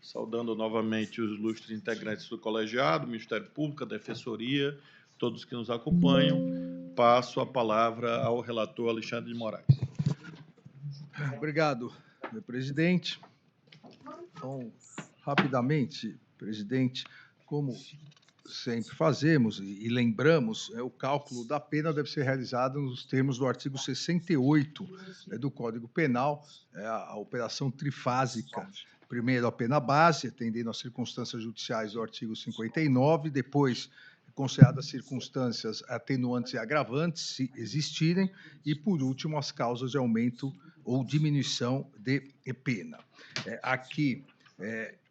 Saudando novamente os ilustres integrantes do colegiado, Ministério Público, a Defensoria, todos que nos acompanham. Passo a palavra ao relator Alexandre de Moraes. Obrigado, meu presidente. Então, rapidamente, presidente, como sempre fazemos e lembramos, o cálculo da pena deve ser realizado nos termos do artigo 68 do Código Penal, a operação trifásica. Primeiro, a pena base, atendendo às circunstâncias judiciais do artigo 59, depois, consideradas circunstâncias atenuantes e agravantes, se existirem, e, por último, as causas de aumento ou diminuição de pena. Aqui,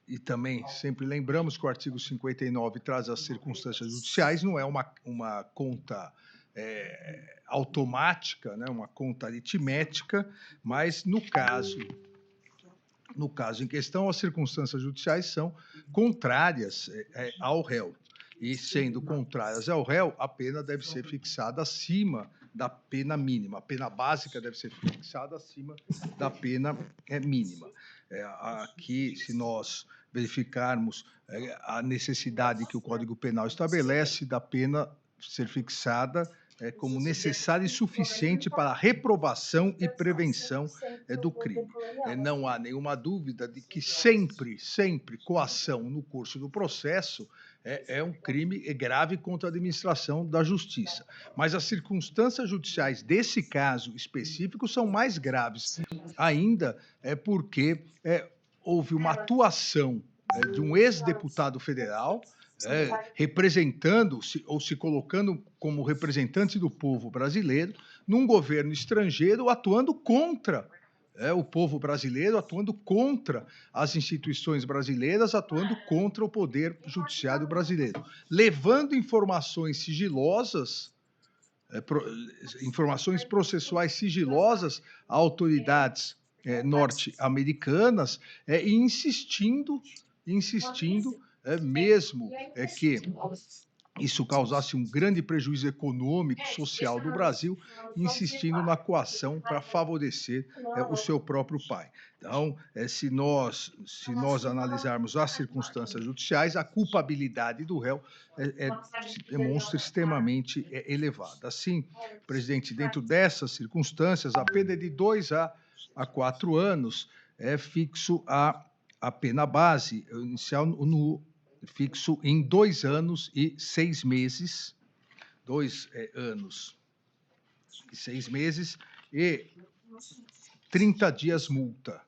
e também sempre lembramos que o artigo 59 traz as circunstâncias judiciais, não é uma conta automática, né, uma conta aritmética, mas no caso em questão, as circunstâncias judiciais são contrárias ao réu. E, sendo contrárias ao réu, a pena deve ser fixada acima da pena mínima. A pena básica deve ser fixada acima da pena mínima. Aqui, se nós verificarmos a necessidade que o Código Penal estabelece da pena ser fixada como necessária e suficiente para a reprovação e prevenção do crime. Não há nenhuma dúvida de que sempre coação no curso do processo é um crime grave contra a administração da justiça. Mas as circunstâncias judiciais desse caso específico são mais graves ainda, porque houve uma atuação de um ex-deputado federal representando-se ou se colocando como representante do povo brasileiro num governo estrangeiro atuando contra o povo brasileiro, atuando contra as instituições brasileiras, atuando contra o poder judiciário brasileiro, levando informações sigilosas, informações processuais sigilosas a autoridades norte-americanas e insistindo mesmo que isso causasse um grande prejuízo econômico, social do Brasil, insistindo na coação para favorecer o seu próprio pai. Então, se nós analisarmos as circunstâncias judiciais, a culpabilidade do réu se demonstra extremamente elevada. Assim, presidente, dentro dessas circunstâncias, a pena é de 2 a 4 anos, fixo a pena base inicial fixo em 2 anos e 6 meses, 2 anos e 6 meses, e 30 dias multa.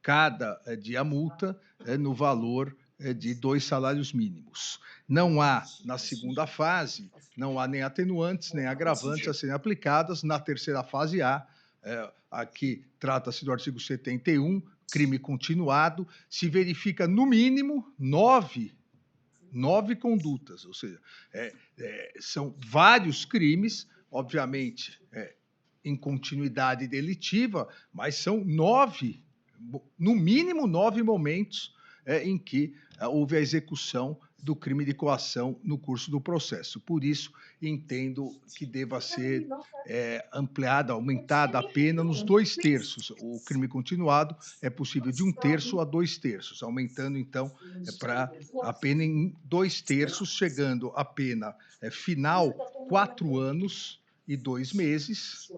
Cada dia multa no valor de 2 salários mínimos. Não há, na segunda fase, não há nem atenuantes, nem agravantes a serem aplicadas. Na terceira fase há, aqui trata-se do artigo 71, crime continuado, se verifica no mínimo 9 condutas, ou seja, são vários crimes, obviamente, em continuidade delitiva, mas são 9, no mínimo 9 momentos em que houve a execução do crime de coação no curso do processo. Por isso, entendo que deva ser ampliada, aumentada a pena nos 2/3. O crime continuado é possível de 1/3 a 2/3, aumentando, então, para a pena em 2/3, chegando a pena final 4 anos e 2 meses,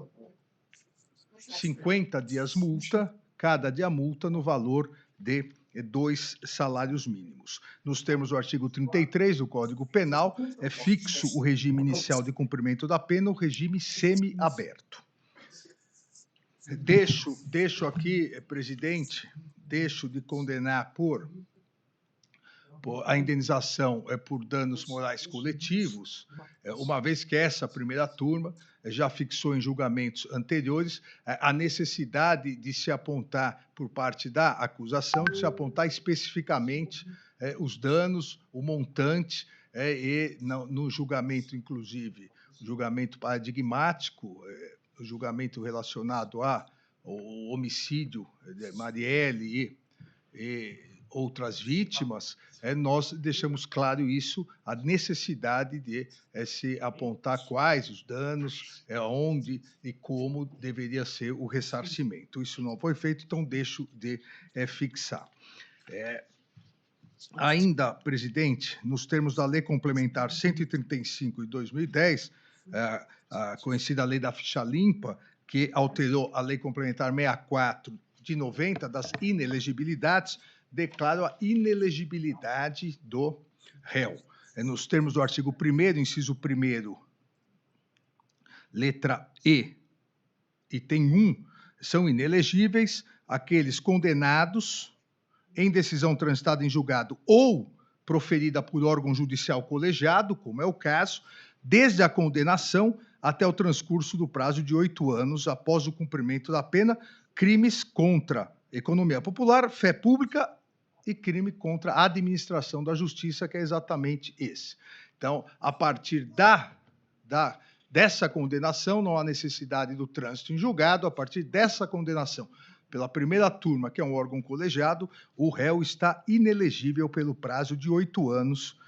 50 dias multa, cada dia multa no valor de 2 salários mínimos. Nos termos do artigo 33 do Código Penal, é fixo o regime inicial de cumprimento da pena, o regime semiaberto. Deixo aqui, presidente, de condenar por a indenização por danos morais coletivos, uma vez que essa primeira turma já fixou em julgamentos anteriores a necessidade de se apontar, por parte da acusação, de se apontar especificamente os danos, o montante, e no julgamento, inclusive, julgamento paradigmático, o julgamento relacionado ao homicídio de Marielle e outras vítimas, nós deixamos claro isso, a necessidade de se apontar quais os danos, onde e como deveria ser o ressarcimento. Isso não foi feito, então deixo de fixar. Ainda, presidente, nos termos da Lei Complementar 135 de 2010, a conhecida Lei da Ficha Limpa, que alterou a Lei Complementar 64 de 90, das inelegibilidades, declaro a inelegibilidade do réu. Nos termos do artigo 1º, inciso 1º, letra E, item 1, são inelegíveis aqueles condenados em decisão transitada em julgado ou proferida por órgão judicial colegiado, como é o caso, desde a condenação até o transcurso do prazo de 8 anos após o cumprimento da pena, crimes contra economia popular, fé pública e crime contra a administração da justiça, que é exatamente esse. Então, a partir dessa condenação, não há necessidade do trânsito em julgado. A partir dessa condenação pela primeira turma, que é um órgão colegiado, o réu está inelegível pelo prazo de 8 anos,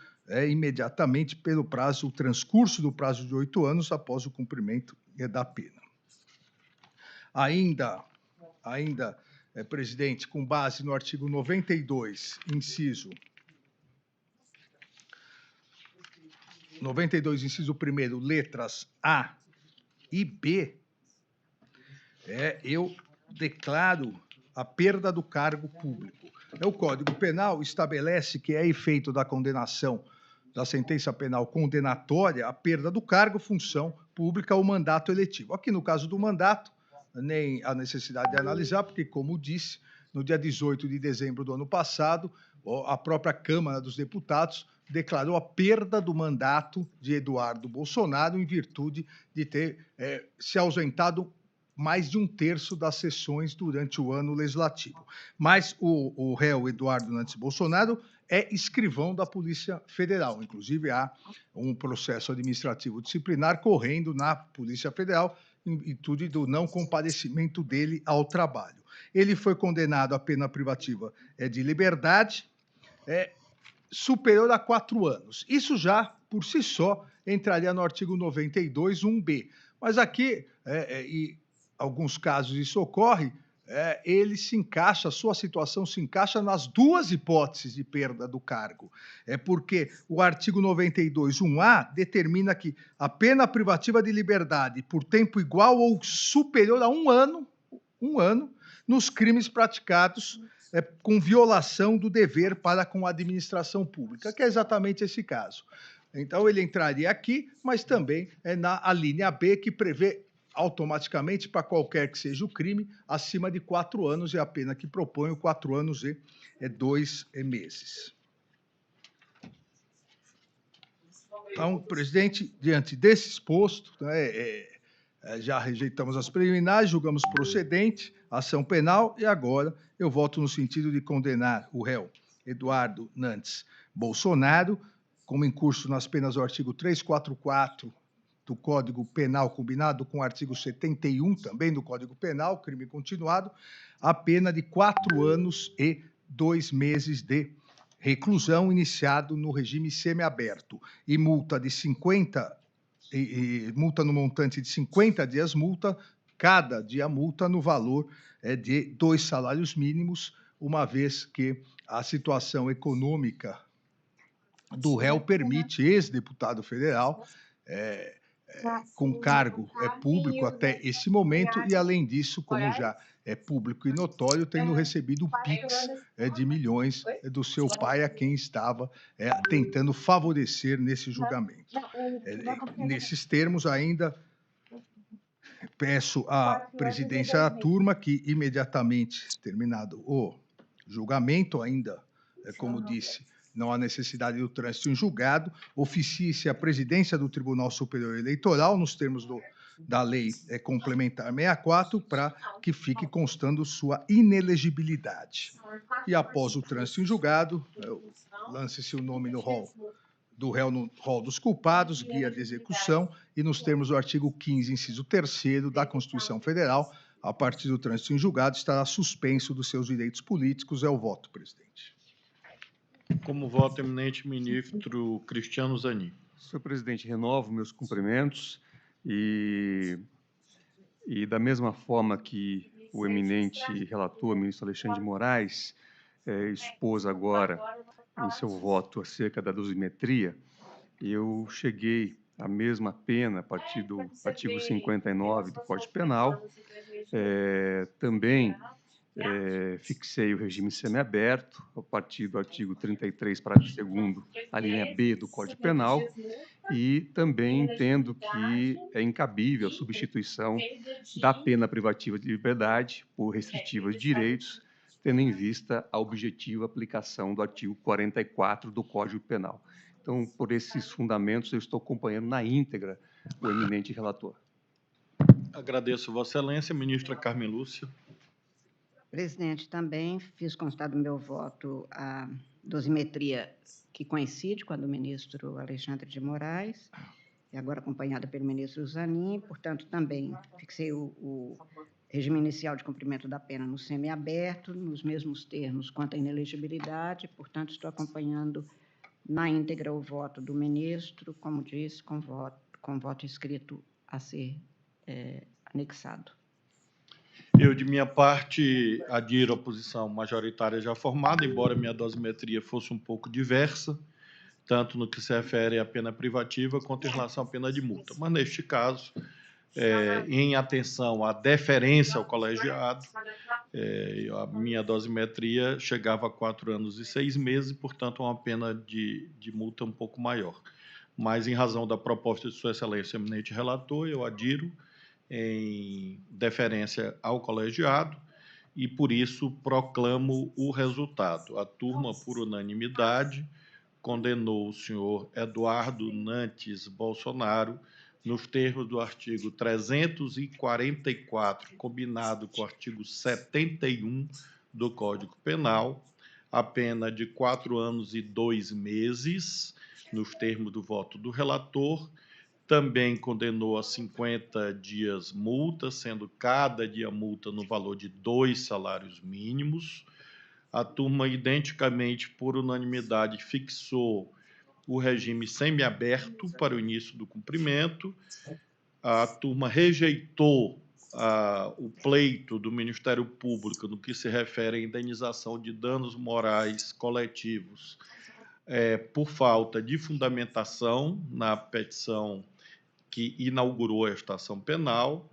imediatamente pelo prazo, o transcurso do prazo de 8 anos após o cumprimento da pena. Ainda, presidente, com base no artigo 92, inciso 1º, letras A e B, eu declaro a perda do cargo público. O Código Penal estabelece que é efeito da condenação, da sentença penal condenatória, a perda do cargo, função pública ou mandato eletivo. Aqui, no caso do mandato, nem a necessidade de analisar, porque, como disse, no dia 18 de dezembro do ano passado, a própria Câmara dos Deputados declarou a perda do mandato de Eduardo Bolsonaro em virtude de ter se ausentado mais de 1/3 das sessões durante o ano legislativo. Mas o réu Eduardo Nantes Bolsonaro é escrivão da Polícia Federal. Inclusive, há um processo administrativo disciplinar correndo na Polícia Federal em virtude do não comparecimento dele ao trabalho. Ele foi condenado à pena privativa de liberdade superior a 4 anos. Isso já, por si só, entraria no artigo 92, 1b. Mas aqui, em alguns casos isso ocorre, a sua situação se encaixa nas duas hipóteses de perda do cargo. Porque o artigo 92, 1a, determina que a pena privativa de liberdade por tempo igual ou superior a 1 ano, nos crimes praticados com violação do dever para com a administração pública, que é exatamente esse caso. Então, ele entraria aqui, mas também na linha B, que prevê automaticamente, para qualquer que seja o crime, acima de 4 anos, é a pena que propõe 4 anos e 2 meses. Então, presidente, diante desse exposto, já rejeitamos as preliminares, julgamos procedente a ação penal e agora eu voto no sentido de condenar o réu Eduardo Nantes Bolsonaro, como incurso nas penas do artigo 344 do Código Penal, combinado com o artigo 71 também do Código Penal, crime continuado, a pena de 4 anos e 2 meses de reclusão, iniciado no regime semiaberto, e multa de 50, multa no montante de 50 dias multa, cada dia multa no valor de 2 salários mínimos, uma vez que a situação econômica do réu permite, ex-deputado federal, com cargo público até esse momento, e, além disso, como já é público e notório, tendo recebido o PIX de milhões do seu pai, a quem estava tentando favorecer nesse julgamento. Nesses termos, ainda peço à presidência da turma que, imediatamente terminado o julgamento, ainda, como disse, não há necessidade do trânsito em julgado, oficie-se a presidência do Tribunal Superior Eleitoral, nos termos da Lei Complementar 64, para que fique constando sua inelegibilidade. E, após o trânsito em julgado, lance-se o nome no rol do réu no rol dos culpados, guia de execução, e nos termos do artigo 15, inciso 3º da Constituição Federal, a partir do trânsito em julgado, estará suspenso dos seus direitos políticos. É o voto, presidente. Como voto, eminente ministro Cristiano Zanin. Senhor presidente, renovo meus cumprimentos e da mesma forma que o eminente relator, ministro Alexandre de Moraes, expôs agora em seu voto acerca da dosimetria, eu cheguei à mesma pena a partir do artigo 59 do Código Penal. Também fixei o regime semiaberto a partir do artigo 33, parágrafo 2º, a linha B do Código Penal, e também entendo que é incabível a substituição da pena privativa de liberdade por restritiva de direitos, tendo em vista a objetiva aplicação do artigo 44 do Código Penal. Então, por esses fundamentos, eu estou acompanhando na íntegra o eminente relator. Agradeço, Vossa Excelência. Ministra Carmen Lúcia. Presidente, também fiz constar do meu voto a dosimetria que coincide com a do ministro Alexandre de Moraes, e agora acompanhada pelo ministro Zanin, portanto, também fixei o regime inicial de cumprimento da pena no semiaberto, nos mesmos termos quanto à inelegibilidade, portanto, estou acompanhando na íntegra o voto do ministro, como disse, com voto escrito a ser anexado. Eu, de minha parte, adiro a posição majoritária já formada, embora minha dosimetria fosse um pouco diversa, tanto no que se refere à pena privativa quanto em relação à pena de multa. Mas, neste caso, em atenção à deferência ao colegiado, a minha dosimetria chegava a 4 anos e 6 meses, portanto, uma pena de multa um pouco maior. Mas, em razão da proposta de Sua Excelência, eminente relator, eu adiro em deferência ao colegiado e, por isso, proclamo o resultado. A turma, por unanimidade, condenou o senhor Eduardo Nantes Bolsonaro, nos termos do artigo 344, combinado com o artigo 71 do Código Penal, a pena de 4 anos e 2 meses, nos termos do voto do relator. Também condenou a 50 dias multa, sendo cada dia multa no valor de 2 salários mínimos. A turma, identicamente, por unanimidade, fixou o regime semiaberto para o início do cumprimento. A turma rejeitou o pleito do Ministério Público no que se refere à indenização de danos morais coletivos por falta de fundamentação na petição que inaugurou esta ação penal.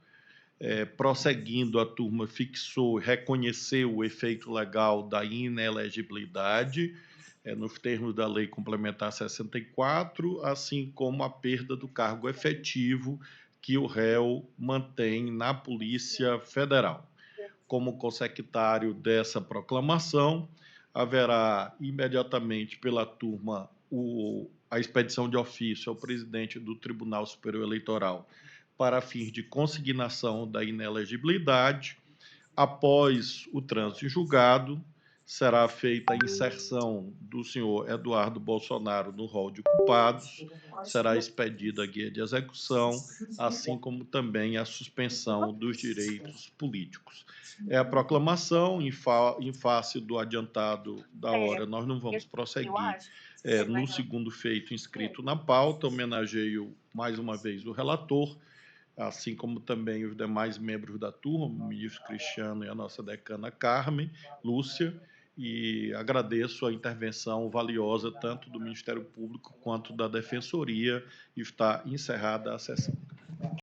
Prosseguindo, a turma fixou e reconheceu o efeito legal da inelegibilidade, nos termos da Lei Complementar 64, assim como a perda do cargo efetivo que o réu mantém na Polícia Federal. Como consectário dessa proclamação, haverá imediatamente pela turma a expedição de ofício ao presidente do Tribunal Superior Eleitoral para fins de consignação da inelegibilidade. Após o trânsito em julgado, será feita a inserção do senhor Eduardo Bolsonaro no rol de culpados, será expedida a guia de execução, assim como também a suspensão dos direitos políticos. É a proclamação, em face do adiantado da hora, nós não vamos prosseguir no segundo feito inscrito na pauta. Homenageio mais uma vez o relator, assim como também os demais membros da turma, o ministro Cristiano e a nossa decana Carmen Lúcia, e agradeço a intervenção valiosa tanto do Ministério Público quanto da Defensoria. Está encerrada a sessão.